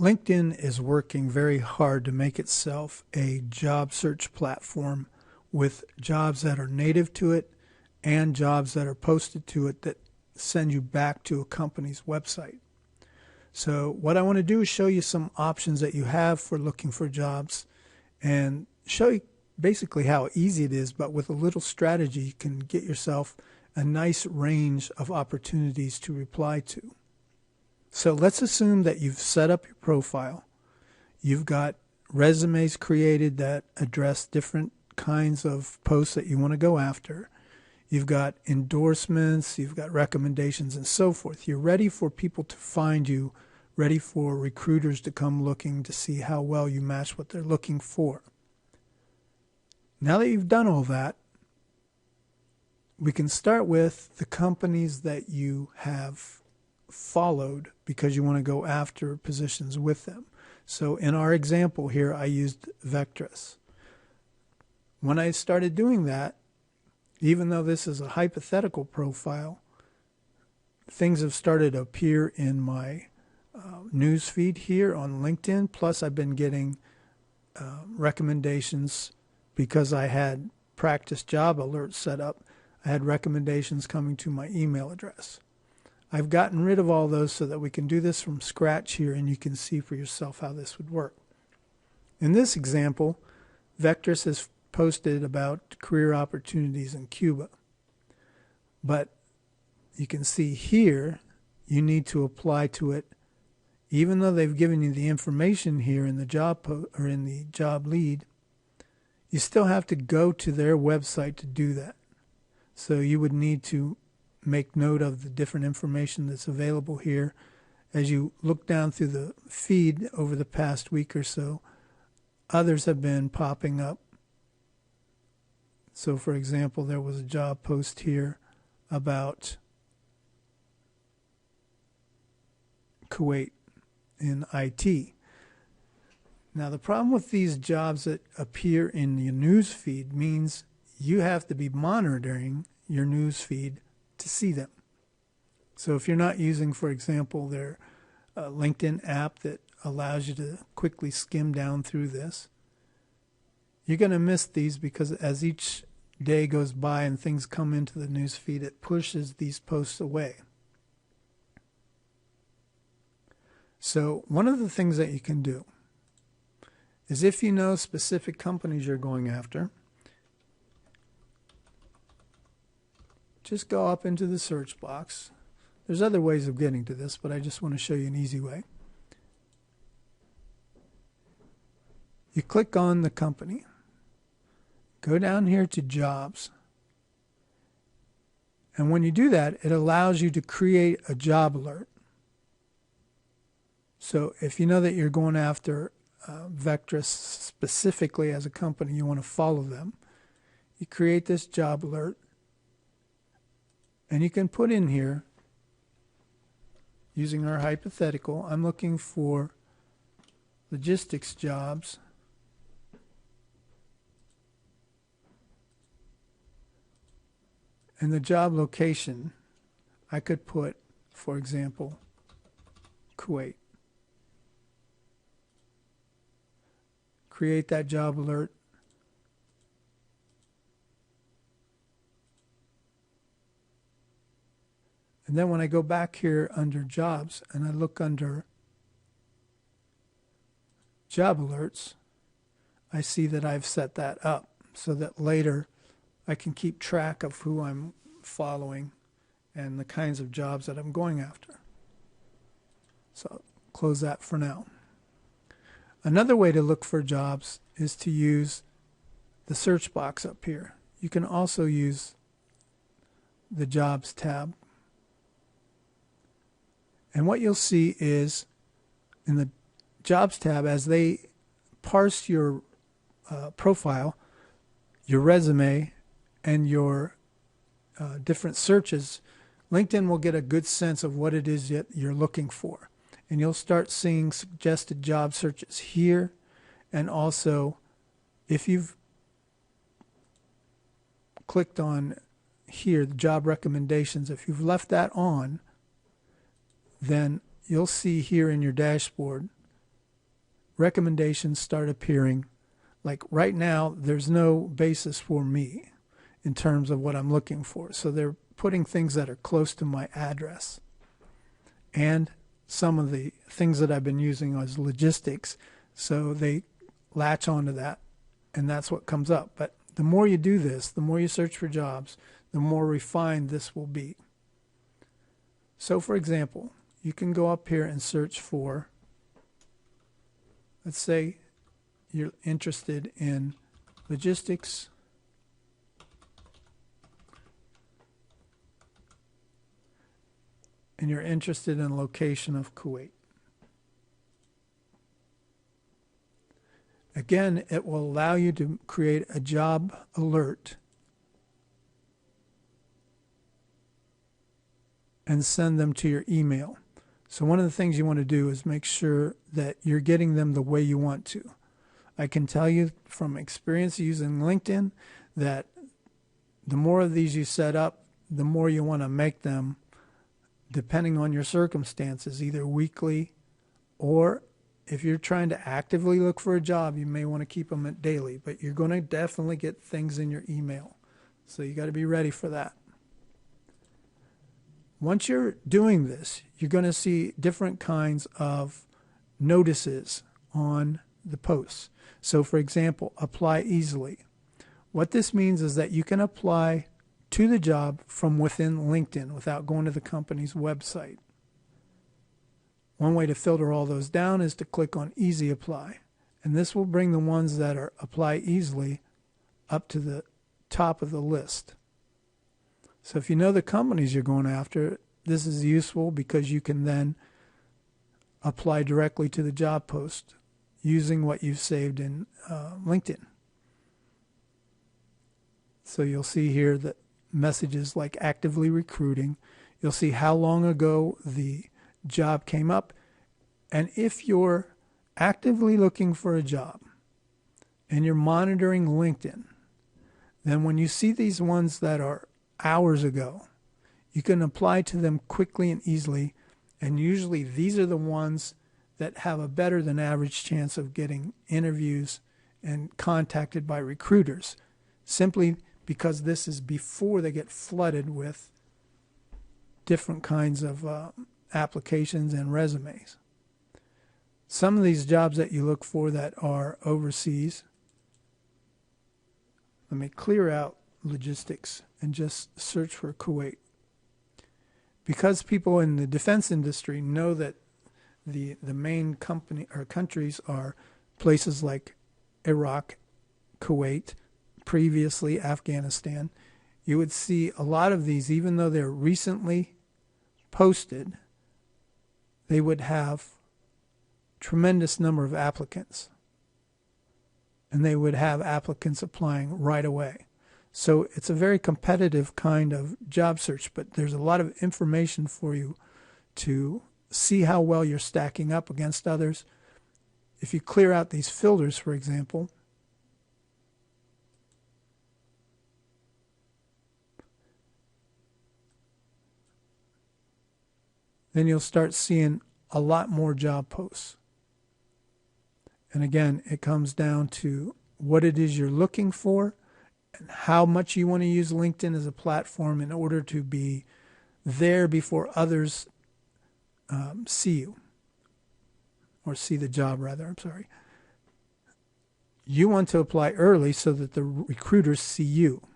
LinkedIn is working very hard to make itself a job search platform with jobs that are native to it and jobs that are posted to it that send you back to a company's website. So what I want to do is show you some options that you have for looking for jobs and show you basically how easy it is, but with a little strategy you can get yourself a nice range of opportunities to reply to. So let's assume that you've set up your profile. You've got resumes created that address different kinds of posts that you want to go after. You've got endorsements, you've got recommendations, and so forth. You're ready for people to find you, ready for recruiters to come looking to see how well you match what they're looking for. Now that you've done all that, we can start with the companies that you have followed because you want to go after positions with them. So in our example here, I used Vectress. When I started doing that, even though this is a hypothetical profile, things have started to appear in my news feed here on LinkedIn. Plus, I've been getting recommendations because I had practice job alerts set up. I had recommendations coming to my email address. I've gotten rid of all those so that we can do this from scratch here, and you can see for yourself how this would work. In this example, Vectress has posted about career opportunities in Cuba. But you can see here, you need to apply to it. Even though they've given you the information here in the job or in the job lead, you still have to go to their website to do that. So you would need to make note of the different information that's available here. As you look down through the feed over the past week or so, others have been popping up. So for example, there was a job post here about Kuwait in IT. Now the problem with these jobs that appear in the news feed means you have to be monitoring your news feed to see them. So if you're not using, for example, their LinkedIn app that allows you to quickly skim down through this, you're going to miss these because as each day goes by and things come into the news feed, it pushes these posts away. So one of the things that you can do is if you know specific companies you're going after, just go up into the search box. There's other ways of getting to this, but I just want to show you an easy way. You click on the company. Go down here to jobs. And when you do that, it allows you to create a job alert. So if you know that you're going after Vectress specifically as a company, you want to follow them, you create this job alert. And you can put in here, using our hypothetical, I'm looking for logistics jobs. And the job location, I could put, for example, Kuwait. Create that job alert. And then when I go back here under jobs and I look under job alerts, I see that I've set that up so that later I can keep track of who I'm following and the kinds of jobs that I'm going after. So I'll close that for now. Another way to look for jobs is to use the search box up here. You can also use the jobs tab. And what you'll see is in the jobs tab, as they parse your profile, your resume, and your different searches, LinkedIn will get a good sense of what it is that you're looking for. And you'll start seeing suggested job searches here. And also, if you've clicked on here, the job recommendations, if you've left that on, then you'll see here in your dashboard recommendations start appearing. Like right now, there's no basis for me in terms of what I'm looking for. So they're putting things that are close to my address. And some of the things that I've been using as logistics, so they latch onto that, and that's what comes up. But the more you do this, the more you search for jobs, the more refined this will be. So for example, you can go up here and search for, let's say you're interested in logistics and you're interested in location of Kuwait. Again, it will allow you to create a job alert and send them to your email. So one of the things you want to do is make sure that you're getting them the way you want to. I can tell you from experience using LinkedIn that the more of these you set up, the more you want to make them, depending on your circumstances, either weekly, or if you're trying to actively look for a job, you may want to keep them at daily, but you're going to definitely get things in your email. So you got to be ready for that. Once you're doing this, you're going to see different kinds of notices on the posts. So for example, apply easily. What this means is that you can apply to the job from within LinkedIn without going to the company's website. One way to filter all those down is to click on Easy Apply, and this will bring the ones that are apply easily up to the top of the list. So if you know the companies you're going after, this is useful because you can then apply directly to the job post using what you've saved in LinkedIn. So you'll see here that messages like actively recruiting. You'll see how long ago the job came up. And if you're actively looking for a job and you're monitoring LinkedIn, then when you see these ones that are hours ago, you can apply to them quickly and easily. And usually these are the ones that have a better than average chance of getting interviews and contacted by recruiters, simply because this is before they get flooded with different kinds of applications and resumes. Some of these jobs that you look for that are overseas, let me clear out logistics and just search for Kuwait. Because people in the defense industry know that the main company or countries are places like Iraq, Kuwait, previously Afghanistan, you would see a lot of these, even though they're recently posted, they would have tremendous number of applicants, and they would have applicants applying right away. So it's a very competitive kind of job search, but there's a lot of information for you to see how well you're stacking up against others. If you clear out these filters, for example, then you'll start seeing a lot more job posts. And again, it comes down to what it is you're looking for and how much you want to use LinkedIn as a platform in order to be there before others see you, or see the job rather, I'm sorry. You want to apply early so that the recruiters see you.